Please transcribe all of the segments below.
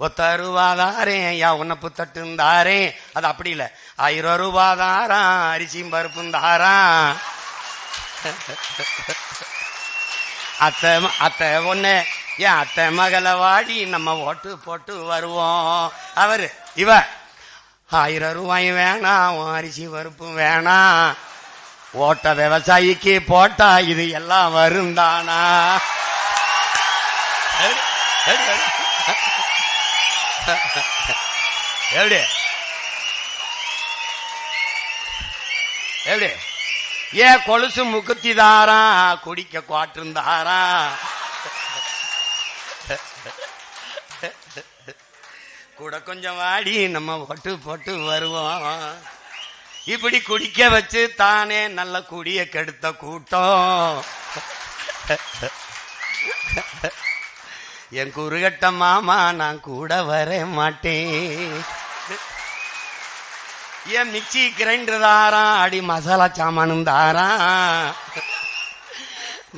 ஒத்தருவாதாரேன் யா உன்னை புத்தட்டுந்தாரே. அது அப்படி இல்லை, 1000 ரூபாதாரான் அரிசியும் பருப்பும் தாரான். அத்தை ஒண்ணு ஏன் அத்தை மகளை வாடி நம்ம ஓட்டு போட்டு வருவோம். அவரு இவ 1000 ரூபாயும் வேணாம், அரிசி பருப்பும் வேணாம், ஓட்ட விவசாயிக்கு போட்டா இது எல்லாம் வருந்தானா. எப்படி எப்படி ஏன் கொலுசு முக்குத்தி தாரான், குடிக்க குவாட்டிருந்தாரான், கூட கொஞ்சம் வாடி நம்ம ஓட்டு போட்டு வருவோம். இப்படி குடிக்க வச்சு தானே நல்ல குடிய கெடுத்த கூட்டம். என் குறுகட்ட மாமா நான் கூட வர மாட்டேன். என் மிக்சி கிரைண்டர் தாரான், அடி மசாலா சாமானும் தாரான்.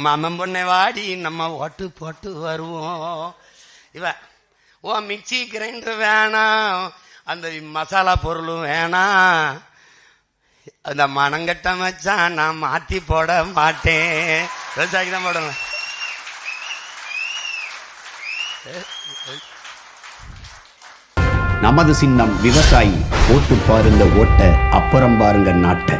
மாமன் பொண்ணை வாடி நம்ம ஓட்டு போட்டு வருவோம். இவ ஓ மிக்சி கிரைண்டர் வேணாம், அந்த மசாலா பொருளும் வேணாம், அந்த மனங்கட்ட மச்சான் நான் மாத்தி போட மாட்டேன். விவசாயிக்கு தான் போடணும். நமது சின்னம் விவசாயி. ஓட்டு பாருங்க ஓட்ட, அப்புறம் பாருங்க நாட்டை.